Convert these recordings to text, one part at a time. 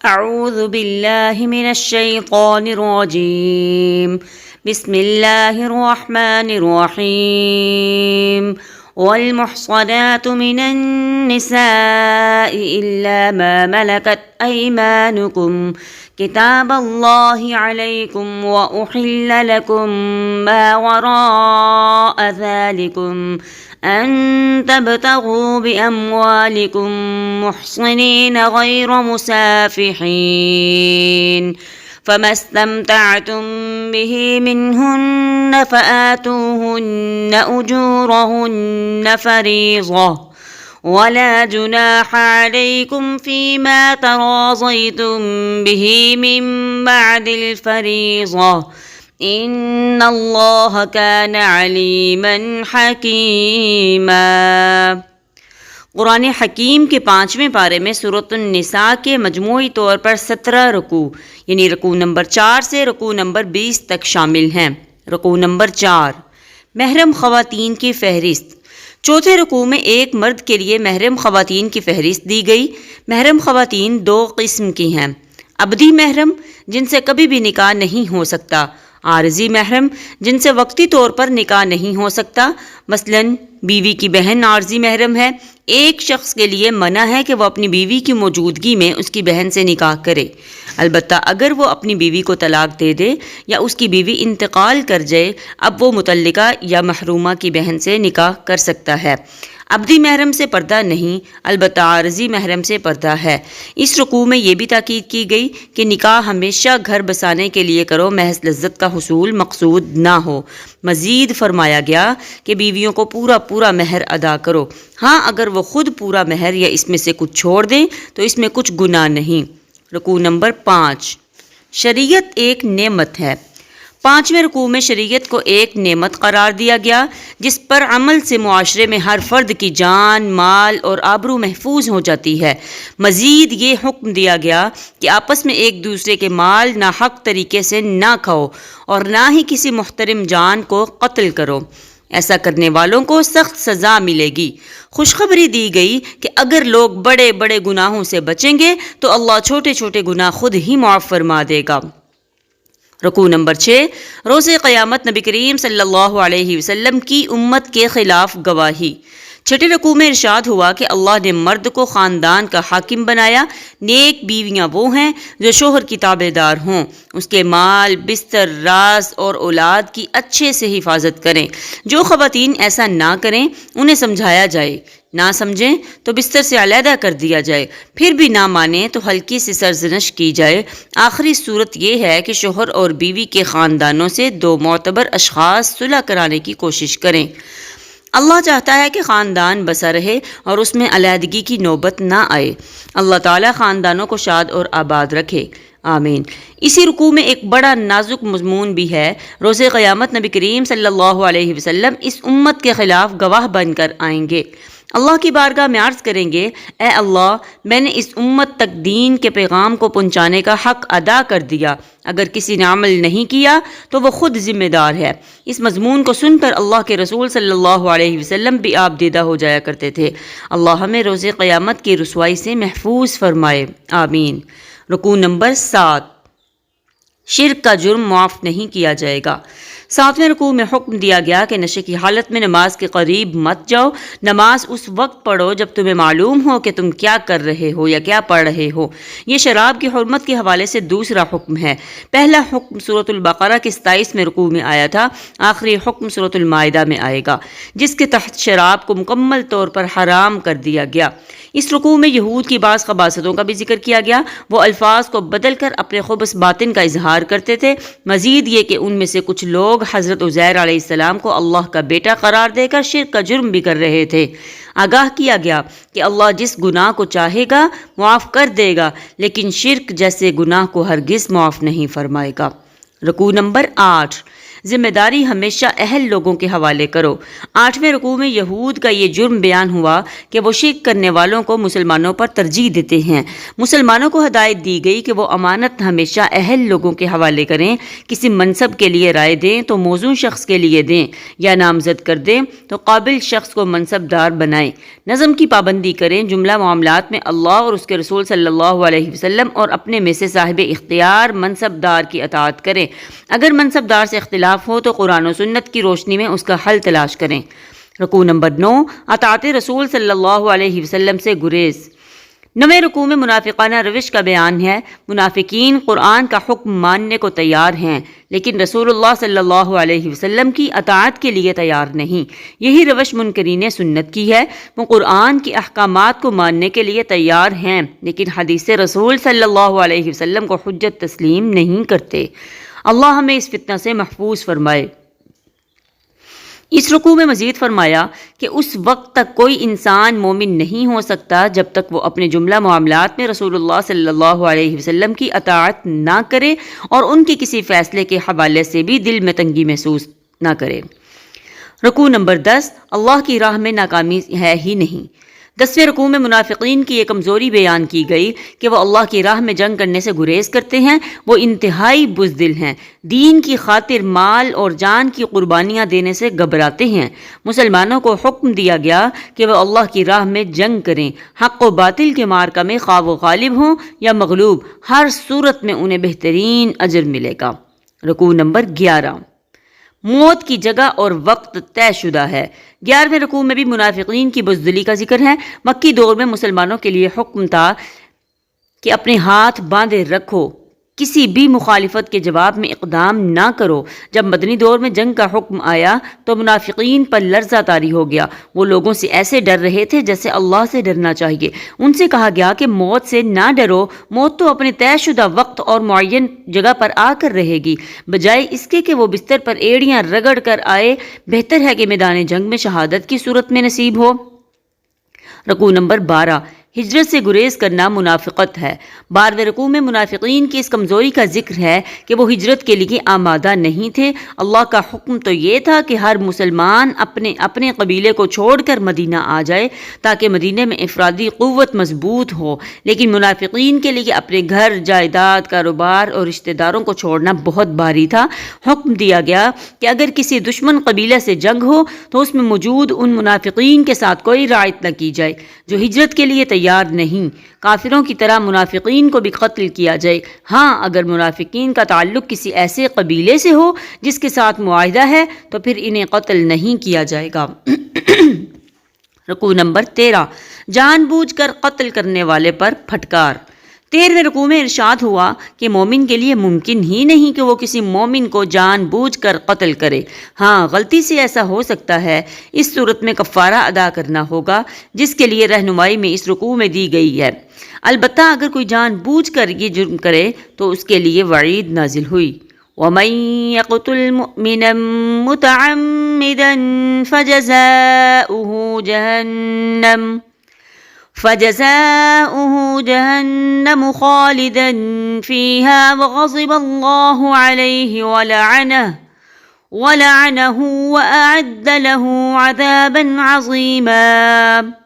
اعوذ باللہ من الشیطان الرجیم بسم اللہ الرحمن الرحیم والمحصنات من النساء إلا ما ملكت أيمانكم كتاب الله عليكم وأحل لكم ما وراء ذلكم أن تبتغوا بأموالكم محصنين غير مسافحين فما استمتعتم به منهن فآتوهن أجورهن فريضة ولا جناح عليكم فيما تراضيتم به من بعد الفريضة إن الله كان عليما حكيما۔ قرآن حکیم کے 5ویں پارے میں سورۃ النساء کے مجموعی طور پر 17 رکوع یعنی رکوع نمبر 4 سے رکوع نمبر 20 تک شامل ہیں۔ رکوع نمبر 4، محرم خواتین کی فہرست۔ چوتھے رکوع میں ایک مرد کے لیے محرم خواتین کی فہرست دی گئی۔ محرم خواتین 2 قسم کی ہیں: ابدی محرم جن سے کبھی بھی نکاح نہیں ہو سکتا، عارضی محرم جن سے وقتی طور پر نکاح نہیں ہو سکتا، مثلاً بیوی کی بہن عارضی محرم ہے۔ ایک شخص کے لیے منع ہے کہ وہ اپنی بیوی کی موجودگی میں اس کی بہن سے نکاح کرے، البتہ اگر وہ اپنی بیوی کو طلاق دے دے یا اس کی بیوی انتقال کر جائے، اب وہ مطلقہ یا محرومہ کی بہن سے نکاح کر سکتا ہے۔ ابدی محرم سے پردہ نہیں، البتہ عارضی محرم سے پردہ ہے۔ اس رکوع میں یہ بھی تاکید کی گئی کہ نکاح ہمیشہ گھر بسانے کے لیے کرو، محض لذت کا حصول مقصود نہ ہو۔ مزید فرمایا گیا کہ بیویوں کو پورا مہر ادا کرو، ہاں اگر وہ خود پورا مہر یا اس میں سے کچھ چھوڑ دیں تو اس میں کچھ گناہ نہیں۔ رکوع نمبر 5، شریعت ایک نعمت ہے۔ 5ویں رکوع میں شریعت کو ایک نعمت قرار دیا گیا جس پر عمل سے معاشرے میں ہر فرد کی جان، مال اور آبرو محفوظ ہو جاتی ہے۔ مزید یہ حکم دیا گیا کہ آپس میں ایک دوسرے کے مال ناحق طریقے سے نہ کھاؤ اور نہ ہی کسی محترم جان کو قتل کرو، ایسا کرنے والوں کو سخت سزا ملے گی۔ خوشخبری دی گئی کہ اگر لوگ بڑے بڑے گناہوں سے بچیں گے تو اللہ چھوٹے چھوٹے گناہ خود ہی معاف فرما دے گا۔ رکوع نمبر 6، روز قیامت نبی کریم صلی اللہ علیہ وسلم کی امت کے خلاف گواہی۔ 6 رکوع میں ارشاد ہوا کہ اللہ نے مرد کو خاندان کا حاکم بنایا۔ نیک بیویاں وہ ہیں جو شوہر کی تابع دار ہوں، اس کے مال، بستر، راز اور اولاد کی اچھے سے حفاظت کریں۔ جو خواتین ایسا نہ کریں انہیں سمجھایا جائے، نہ سمجھیں تو بستر سے علیحدہ کر دیا جائے، پھر بھی نہ مانیں تو ہلکی سی سرزنش کی جائے۔ آخری صورت یہ ہے کہ شوہر اور بیوی کے خاندانوں سے 2 معتبر اشخاص صلح کرانے کی کوشش کریں۔ اللہ چاہتا ہے کہ خاندان بسا رہے اور اس میں علیحدگی کی نوبت نہ آئے۔ اللہ تعالی خاندانوں کو شاد اور آباد رکھے، آمین۔ اسی رکوع میں ایک بڑا نازک مضمون بھی ہے۔ روز قیامت نبی کریم صلی اللہ علیہ وسلم اس امت کے خلاف گواہ بن کر آئیں گے۔ اللہ کی بارگاہ میں عرض کریں گے، اے اللہ، میں نے اس امت تک دین کے پیغام کو پہنچانے کا حق ادا کر دیا، اگر کسی نے عمل نہیں کیا تو وہ خود ذمہ دار ہے۔ اس مضمون کو سن کر اللہ کے رسول صلی اللہ علیہ وسلم بھی آپ دیدہ ہو جایا کرتے تھے۔ اللہ ہمیں روز قیامت کی رسوائی سے محفوظ فرمائے، آمین۔ رکوع نمبر 7، شرک کا جرم معاف نہیں کیا جائے گا۔ 7ویں رکوع میں حکم دیا گیا کہ نشے کی حالت میں نماز کے قریب مت جاؤ۔ نماز اس وقت پڑھو جب تمہیں معلوم ہو کہ تم کیا کر رہے ہو یا کیا پڑھ رہے ہو۔ یہ شراب کی حرمت کے حوالے سے دوسرا حکم ہے۔ پہلا حکم سورۃ البقرہ کے 27ویں رکوع میں آیا تھا، آخری حکم سورۃ المائدہ میں آئے گا، جس کے تحت شراب کو مکمل طور پر حرام کر دیا گیا۔ اس رکوع میں یہود کی بعض خباثتوں کا بھی ذکر کیا گیا۔ وہ الفاظ کو بدل کر اپنے خبث باطن کا اظہار کرتے تھے۔ مزید یہ کہ ان میں سے کچھ لوگ حضرت عزیر علیہ السلام کو اللہ کا بیٹا قرار دے کر شرک کا جرم بھی کر رہے تھے۔ آگاہ کیا گیا کہ اللہ جس گناہ کو چاہے گا معاف کر دے گا، لیکن شرک جیسے گناہ کو ہرگز معاف نہیں فرمائے گا۔ رکوع نمبر 8، ذمہ داری ہمیشہ اہل لوگوں کے حوالے کرو۔ 8ویں رکوع میں یہود کا یہ جرم بیان ہوا کہ وہ شرک کرنے والوں کو مسلمانوں پر ترجیح دیتے ہیں۔ مسلمانوں کو ہدایت دی گئی کہ وہ امانت ہمیشہ اہل لوگوں کے حوالے کریں۔ کسی منصب کے لیے رائے دیں تو موزوں شخص کے لیے دیں، یا نامزد کر دیں تو قابل شخص کو منصب دار بنائیں۔ نظم کی پابندی کریں، جملہ معاملات میں اللہ اور اس کے رسول صلی اللہ علیہ وسلم اور اپنے میں سے صاحب اختیار منصب دار کی اطاعت کریں۔ اگر منصب دار سے اختلاف ہو تو قرآن و سنت کی روشنی میں اس کا حل تلاش کریں۔ رکوع نمبر 9، اطاعت رسول صلی اللہ علیہ وسلم سے گریز۔ 9ویں رکوع میں منافقانہ روش کا بیان ہے۔ منافقین قرآن کا حکم ماننے کو تیار ہیں لیکن رسول اللہ صلی اللہ علیہ وسلم کی اطاعت کے لیے تیار نہیں۔ یہی روش منکرین سنت کی ہے۔ وہ قرآن کے احکامات کو ماننے کے لیے تیار ہیں لیکن حدیث رسول صلی اللہ علیہ وسلم کو حجت تسلیم نہیں کرتے۔ اللہ ہمیں اس فتنہ سے محفوظ فرمائے۔ اس رکوع میں مزید فرمایا کہ اس وقت تک کوئی انسان مومن نہیں ہو سکتا جب تک وہ اپنے جملہ معاملات میں رسول اللہ صلی اللہ علیہ وسلم کی اطاعت نہ کرے اور ان کے کسی فیصلے کے حوالے سے بھی دل میں تنگی محسوس نہ کرے۔ رکوع نمبر 10، اللہ کی راہ میں ناکامی ہے ہی نہیں۔ 10ویں رکوع میں منافقین کی یہ کمزوری بیان کی گئی کہ وہ اللہ کی راہ میں جنگ کرنے سے گریز کرتے ہیں۔ وہ انتہائی بزدل ہیں، دین کی خاطر مال اور جان کی قربانیاں دینے سے گھبراتے ہیں۔ مسلمانوں کو حکم دیا گیا کہ وہ اللہ کی راہ میں جنگ کریں۔ حق و باطل کے معرکہ میں خواہ وہ غالب ہوں یا مغلوب، ہر صورت میں انہیں بہترین اجر ملے گا۔ رکوع نمبر 11، موت کی جگہ اور وقت طے شدہ ہے۔ 11ویں رکوع میں بھی منافقین کی بزدلی کا ذکر ہے۔ مکی دور میں مسلمانوں کے لیے حکم تھا کہ اپنے ہاتھ باندھے رکھو، کسی بھی مخالفت کے جواب میں اقدام نہ کرو۔ جب مدنی دور میں جنگ کا حکم آیا تو منافقین پر لرزہ طاری ہو گیا۔ وہ لوگوں سے ایسے ڈر رہے تھے جیسے اللہ سے ڈرنا چاہیے۔ ان سے کہا گیا کہ موت سے نہ ڈرو، موت تو اپنے طے شدہ وقت اور معین جگہ پر آ کر رہے گی، بجائے اس کے کہ وہ بستر پر ایڑیاں رگڑ کر آئے، بہتر ہے کہ میدان جنگ میں شہادت کی صورت میں نصیب ہو۔ رکوع نمبر 12، ہجرت سے گریز کرنا منافقت ہے۔ 12ویں رکوع میں منافقین کی اس کمزوری کا ذکر ہے کہ وہ ہجرت کے لیے آمادہ نہیں تھے۔ اللہ کا حکم تو یہ تھا کہ ہر مسلمان اپنے قبیلے کو چھوڑ کر مدینہ آ جائے تاکہ مدینہ میں افرادی قوت مضبوط ہو، لیکن منافقین کے لیے اپنے گھر، جائیداد، کاروبار اور رشتہ داروں کو چھوڑنا بہت بھاری تھا۔ حکم دیا گیا کہ اگر کسی دشمن قبیلے سے جنگ ہو تو اس میں موجود ان منافقین کے ساتھ کوئی رعایت نہ کی جائے جو ہجرت کے لیے تیار نہیں۔ کافروں کی طرح منافقین کو بھی قتل کیا جائے۔ ہاں، اگر منافقین کا تعلق کسی ایسے قبیلے سے ہو جس کے ساتھ معاہدہ ہے تو پھر انہیں قتل نہیں کیا جائے گا۔ رکوع نمبر 13، جان بوجھ کر قتل کرنے والے پر پھٹکار۔ 13ویں رکوع میں ارشاد ہوا کہ مومن کے لیے ممکن ہی نہیں کہ وہ کسی مومن کو جان بوجھ کر قتل کرے۔ ہاں، غلطی سے ایسا ہو سکتا ہے۔ اس صورت میں کفارہ ادا کرنا ہوگا جس کے لیے رہنمائی میں اس رکوع میں دی گئی ہے۔ البتہ اگر کوئی جان بوجھ کر یہ جرم کرے تو اس کے لیے وعید نازل ہوئی۔ وَمَن يَقْتُلْ مُؤْمِنًا مُتَعَمِّدًا فَجَزَاؤُهُ جَهَنَّمُ خَالِدًا فِيهَا وَغَضِبَ اللَّهُ عَلَيْهِ وَلَعَنَهُ وَأَعَدَّ لَهُ عَذَابًا عَظِيمًا۔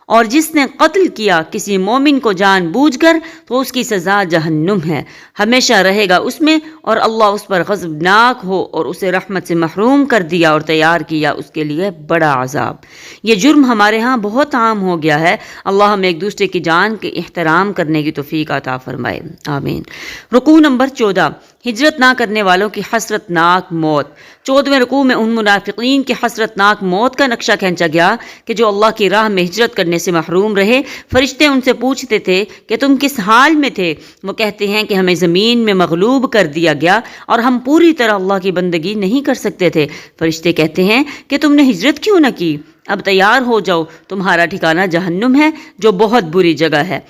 اور جس نے قتل کیا کسی مومن کو جان بوجھ کر تو اس کی سزا جہنم ہے، ہمیشہ رہے گا اس میں، اور اللہ اس پر غضبناک ہو اور اسے رحمت سے محروم کر دیا اور تیار کیا اس کے لیے بڑا عذاب۔ یہ جرم ہمارے ہاں بہت عام ہو گیا ہے۔ اللہ ہمیں ایک دوسرے کی جان کے احترام کرنے کی توفیق عطا فرمائے، آمین۔ رکوع نمبر 14، ہجرت نہ کرنے والوں کی حسرت ناک موت۔ 14ویں رکوع میں ان منافقین کی حسرت ناک موت کا نقشہ کھینچا گیا کہ جو اللہ کی راہ میں ہجرت کرنے سے محروم رہے۔ فرشتے ان سے پوچھتے تھے کہ تم کس حال میں تھے؟ وہ کہتے ہیں کہ ہمیں زمین میں مغلوب کر دیا گیا اور ہم پوری طرح اللہ کی بندگی نہیں کر سکتے تھے۔ فرشتے کہتے ہیں کہ تم نے ہجرت کیوں نہ کی؟ اب تیار ہو جاؤ، تمہارا ٹھکانہ جہنم ہے جو بہت بری جگہ ہے۔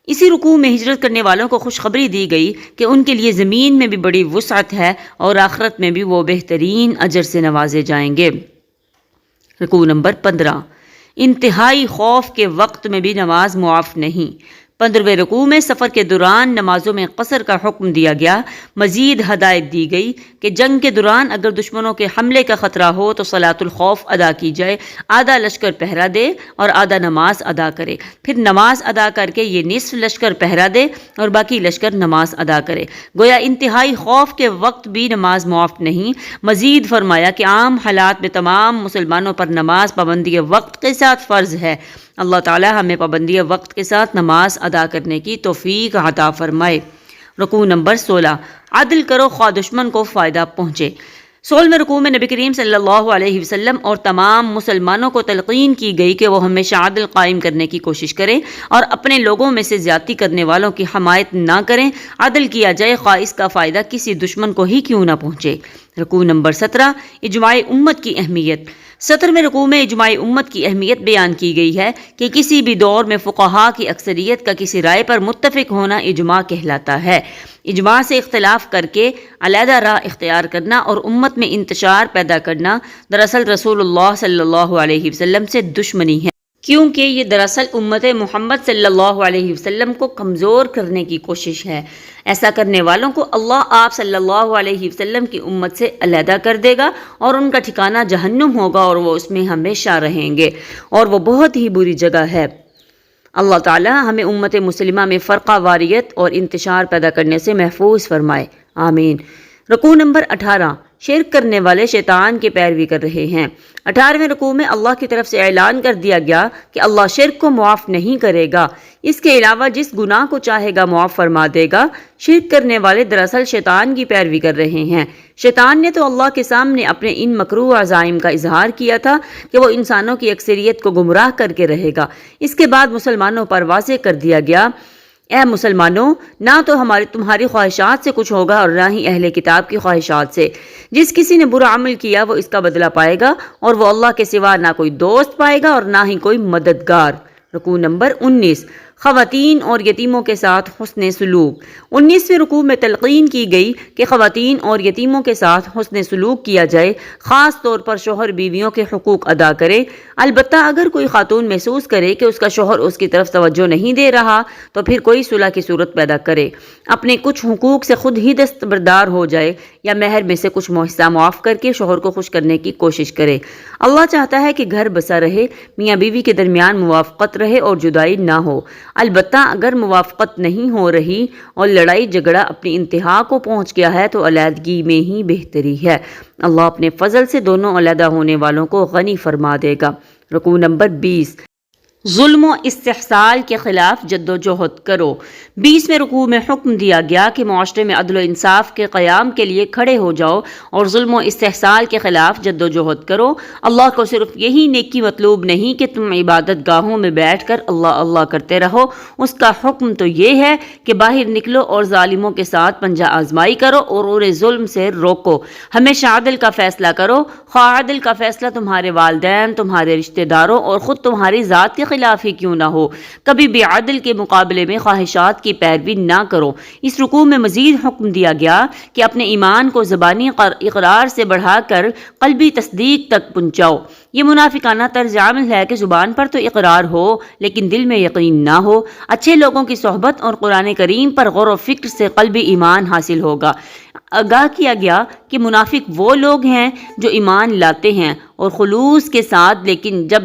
اسی رکوع میں ہجرت کرنے والوں کو خوشخبری دی گئی کہ ان کے لیے زمین میں بھی بڑی وسعت ہے اور آخرت میں بھی وہ بہترین اجر سے نوازے جائیں گے۔ رکوع نمبر 15، انتہائی خوف کے وقت میں بھی نماز معاف نہیں۔ 15ویں رکوع میں سفر کے دوران نمازوں میں قصر کا حکم دیا گیا۔ مزید ہدایت دی گئی کہ جنگ کے دوران اگر دشمنوں کے حملے کا خطرہ ہو تو صلاۃ الخوف ادا کی جائے، آدھا لشکر پہرا دے اور آدھا نماز ادا کرے، پھر نماز ادا کر کے یہ نصف لشکر پہرا دے اور باقی لشکر نماز ادا کرے۔ گویا انتہائی خوف کے وقت بھی نماز معاف نہیں۔ مزید فرمایا کہ عام حالات میں تمام مسلمانوں پر نماز پابندی وقت کے ساتھ فرض ہے۔ اللہ تعالی ہمیں پابندی وقت کے ساتھ نماز ادا کرنے کی توفیق عطا فرمائے۔ رکوع نمبر 16، عدل کرو خواہ دشمن کو فائدہ پہنچے۔ 16ویں رکوع میں نبی کریم صلی اللہ علیہ وسلم اور تمام مسلمانوں کو تلقین کی گئی کہ وہ ہمیشہ عدل قائم کرنے کی کوشش کریں اور اپنے لوگوں میں سے زیادتی کرنے والوں کی حمایت نہ کریں۔ عدل کیا جائے خواہ اس کا فائدہ کسی دشمن کو ہی کیوں نہ پہنچے۔ رکوع نمبر 17، اجماع امت کی اہمیت۔ 17ویں رکوع میں اجماع امت کی اہمیت بیان کی گئی ہے کہ کسی بھی دور میں فقہاء کی اکثریت کا کسی رائے پر متفق ہونا اجماع کہلاتا ہے۔ اجماع سے اختلاف کر کے علیحدہ راہ اختیار کرنا اور امت میں انتشار پیدا کرنا دراصل رسول اللہ صلی اللہ علیہ وسلم سے دشمنی ہے، کیونکہ یہ دراصل امت محمد صلی اللہ علیہ وسلم کو کمزور کرنے کی کوشش ہے۔ ایسا کرنے والوں کو اللہ آپ صلی اللہ علیہ وسلم کی امت سے علیحدہ کر دے گا اور ان کا ٹھکانہ جہنم ہوگا اور وہ اس میں ہمیشہ رہیں گے، اور وہ بہت ہی بری جگہ ہے۔ اللہ تعالی ہمیں امت مسلمہ میں فرقہ واریت اور انتشار پیدا کرنے سے محفوظ فرمائے، آمین۔ رکوع نمبر 18، شرک کرنے والے شیطان کی پیروی کر رہے ہیں۔ 18ویں رکوع میں اللہ کی طرف سے اعلان کر دیا گیا کہ اللہ شرک کو معاف نہیں کرے گا، اس کے علاوہ جس گناہ کو چاہے گا معاف فرما دے گا۔ شرک کرنے والے دراصل شیطان کی پیروی کر رہے ہیں۔ شیطان نے تو اللہ کے سامنے اپنے ان مکروہ عزائم کا اظہار کیا تھا کہ وہ انسانوں کی اکثریت کو گمراہ کر کے رہے گا۔ اس کے بعد مسلمانوں پر واضح کر دیا گیا، اے مسلمانوں، نہ تو تمہاری خواہشات سے کچھ ہوگا اور نہ ہی اہل کتاب کی خواہشات سے۔ جس کسی نے برا عمل کیا وہ اس کا بدلہ پائے گا اور وہ اللہ کے سوا نہ کوئی دوست پائے گا اور نہ ہی کوئی مددگار۔ رکوع نمبر 19، خواتین اور یتیموں کے ساتھ حسن سلوک۔ 19ویں رکوع میں تلقین کی گئی کہ خواتین اور یتیموں کے ساتھ حسن سلوک کیا جائے، خاص طور پر شوہر بیویوں کے حقوق ادا کرے۔ البتہ اگر کوئی خاتون محسوس کرے کہ اس کا شوہر اس کی طرف توجہ نہیں دے رہا تو پھر کوئی صلح کی صورت پیدا کرے، اپنے کچھ حقوق سے خود ہی دستبردار ہو جائے یا مہر میں سے کچھ حصہ معاف کر کے شوہر کو خوش کرنے کی کوشش کرے۔ اللہ چاہتا ہے کہ گھر بسا رہے، میاں بیوی کے درمیان موافقت رہے اور جدائی نہ ہو۔ البتہ اگر موافقت نہیں ہو رہی اور لڑائی جھگڑا اپنی انتہا کو پہنچ گیا ہے تو علیحدگی میں ہی بہتری ہے۔ اللہ اپنے فضل سے دونوں علیحدہ ہونے والوں کو غنی فرما دے گا۔ رکوع نمبر 20، ظلم و استحصال کے خلاف جد و جہد کرو۔ 20ویں رکوع میں حکم دیا گیا کہ معاشرے میں عدل و انصاف کے قیام کے لیے کھڑے ہو جاؤ اور ظلم و استحصال کے خلاف جد و جہد کرو۔ اللہ کو صرف یہی نیکی مطلوب نہیں کہ تم عبادت گاہوں میں بیٹھ کر اللہ اللہ کرتے رہو، اس کا حکم تو یہ ہے کہ باہر نکلو اور ظالموں کے ساتھ پنجہ آزمائی کرو اور انہیں ظلم سے روکو۔ ہمیشہ عدل کا فیصلہ کرو، خواہ عدل کا فیصلہ تمہارے والدین، تمہارے رشتہ داروں اور خود تمہاری ذات کے خلاف ہی کیوں نہ ہو۔ کبھی بھی عدل کے مقابلے میں خواہشات کی پیروی نہ کرو۔ اس رکوع میں مزید حکم دیا گیا کہ اپنے ایمان کو زبانی اقرار سے بڑھا کر قلبی تصدیق تک پہنچاؤ۔ یہ منافقانہ طرز عمل ہے کہ زبان پر تو اقرار ہو لیکن دل میں یقین نہ ہو۔ اچھے لوگوں کی صحبت اور قرآن کریم پر غور و فکر سے قلبی ایمان حاصل ہوگا۔ آگاہ کیا گیا کہ منافق وہ لوگ ہیں جو ایمان لاتے ہیں اور خلوص کے ساتھ، لیکن جب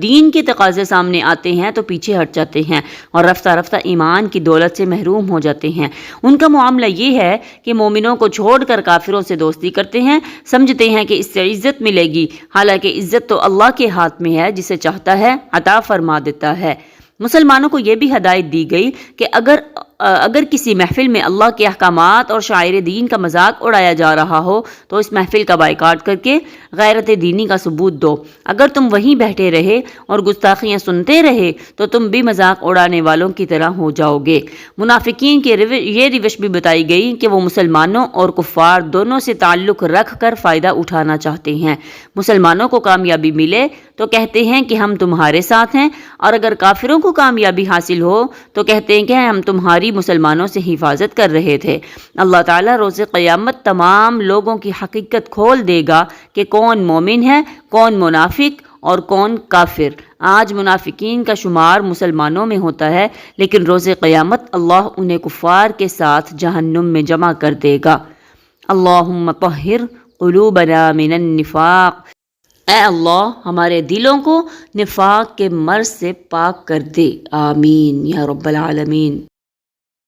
دین کے تقاضے سامنے آتے ہیں تو پیچھے ہٹ جاتے ہیں اور رفتہ رفتہ ایمان کی دولت سے محروم ہو جاتے ہیں۔ ان کا معاملہ یہ ہے کہ مومنوں کو چھوڑ کر کافروں سے دوستی کرتے ہیں، سمجھتے ہیں کہ اس سے عزت ملے گی، حالانکہ عزت تو اللہ کے ہاتھ میں ہے، جسے چاہتا ہے عطا فرما دیتا ہے۔ مسلمانوں کو یہ بھی ہدایت دی گئی کہ اگر کسی محفل میں اللہ کے احکامات اور شعائر دین کا مذاق اڑایا جا رہا ہو تو اس محفل کا بائیکاٹ کر کے غیرت دینی کا ثبوت دو۔ اگر تم وہیں بیٹھے رہے اور گستاخیاں سنتے رہے تو تم بھی مذاق اڑانے والوں کی طرح ہو جاؤ گے۔ منافقین کی یہ روش بھی بتائی گئی کہ وہ مسلمانوں اور کفار دونوں سے تعلق رکھ کر فائدہ اٹھانا چاہتے ہیں۔ مسلمانوں کو کامیابی ملے تو کہتے ہیں کہ ہم تمہارے ساتھ ہیں، اور اگر کافروں کو کامیابی حاصل ہو تو کہتے ہیں کہ ہم تمہاری مسلمانوں سے حفاظت کر رہے تھے۔ اللہ تعالیٰ روز قیامت تمام لوگوں کی حقیقت کھول دے گا کہ کون مومن ہے، کون منافق اور کون کافر۔ آج منافقین کا شمار مسلمانوں میں ہوتا ہے، لیکن روز قیامت اللہ انہیں کفار کے ساتھ جہنم میں جمع کر دے گا۔ اللہم طہر قلوبنا من النفاق، اے اللہ ہمارے دلوں کو نفاق کے مرض سے پاک کر دے، آمین یا رب العالمین۔